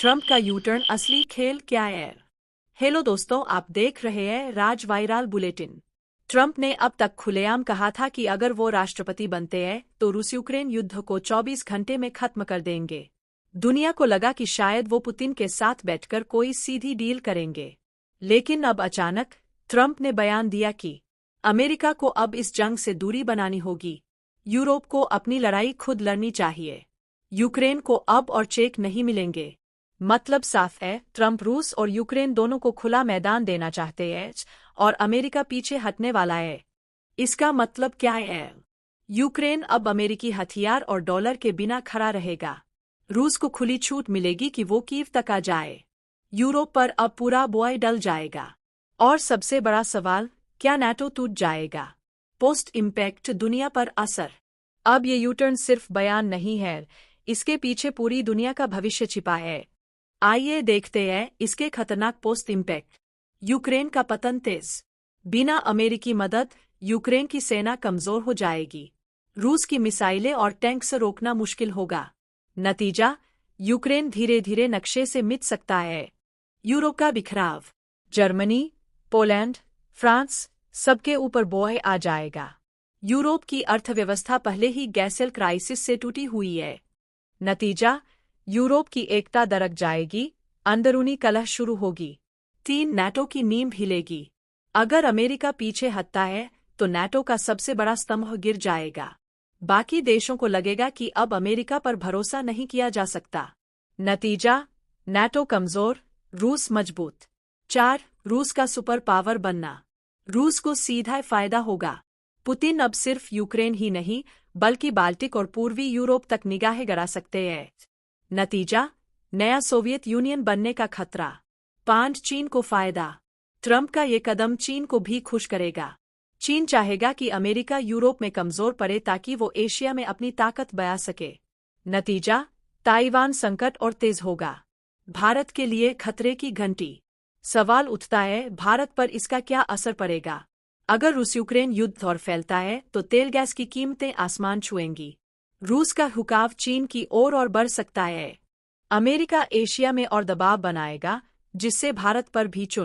Trump का U turn असली खेल क्या है? हेलो दोस्तों, आप देख रहे हैं राज वायरल बुलेटिन। ट्रंप ने अब तक खुलेआम कहा था कि अगर वो राष्ट्रपति बनते हैं तो रूस यूक्रेन युद्ध को 24 घंटे में खत्म कर देंगे। दुनिया को लगा कि शायद वो पुतिन के साथ बैठकर कोई सीधी डील करेंगे, लेकिन अब अचानक ट्रंप ने बयान दिया कि अमेरिका को अब इस जंग से दूरी बनानी होगी। यूरोप को अपनी लड़ाई खुद लड़नी चाहिए। यूक्रेन को अब और चेक नहीं मिलेंगे। मतलब साफ है, ट्रंप रूस और यूक्रेन दोनों को खुला मैदान देना चाहते हैं और अमेरिका पीछे हटने वाला है। इसका मतलब क्या है? यूक्रेन अब अमेरिकी हथियार और डॉलर के बिना खड़ा रहेगा। रूस को खुली छूट मिलेगी कि वो कीव तक आ जाए। यूरोप पर अब पूरा बॉय डल जाएगा। और सबसे बड़ा सवाल, क्या नाटो टूट जाएगा? पोस्ट इम्पैक्ट दुनिया पर असर। अब ये यूटर्न सिर्फ बयान नहीं है, इसके पीछे पूरी दुनिया का भविष्य छिपा है। आइए देखते हैं इसके खतरनाक पोस्ट इम्पैक्ट। यूक्रेन का पतन तेज। बिना अमेरिकी मदद यूक्रेन की सेना कमजोर हो जाएगी। रूस की मिसाइलें और टैंक से रोकना मुश्किल होगा। नतीजा, यूक्रेन धीरे धीरे नक्शे से मिट सकता है। यूरोप का बिखराव। जर्मनी, पोलैंड, फ्रांस, सबके ऊपर बोझ आ जाएगा। यूरोप की अर्थव्यवस्था पहले ही गैस क्राइसिस से टूटी हुई है। नतीजा, यूरोप की एकता दरक जाएगी, अंदरूनी कलह शुरू होगी। 3 नाटो की नींव हिलेगी। अगर अमेरिका पीछे हटता है तो नाटो का सबसे बड़ा स्तंभ गिर जाएगा। बाकी देशों को लगेगा कि अब अमेरिका पर भरोसा नहीं किया जा सकता। नतीजा, नाटो कमजोर, रूस मजबूत। 4 रूस का सुपर पावर बनना। रूस को सीधा फायदा होगा। पुतिन अब सिर्फ यूक्रेन ही नहीं बल्कि बाल्टिक और पूर्वी यूरोप तक निगाहें गड़ा सकते हैं। नतीजा, नया सोवियत यूनियन बनने का खतरा। 5 चीन को फायदा। ट्रंप का ये कदम चीन को भी खुश करेगा। चीन चाहेगा कि अमेरिका यूरोप में कमजोर पड़े ताकि वो एशिया में अपनी ताकत बया सके। नतीजा, ताइवान संकट और तेज होगा। भारत के लिए खतरे की घंटी। सवाल उठता है, भारत पर इसका क्या असर पड़ेगा? अगर रूस यूक्रेन युद्ध और फैलता है तो तेल गैस की कीमतें आसमान छुएंगी। रूस का झुकाव चीन की ओर और बढ़ सकता है। अमेरिका एशिया में और दबाव बनाएगा, जिससे भारत पर भी चुन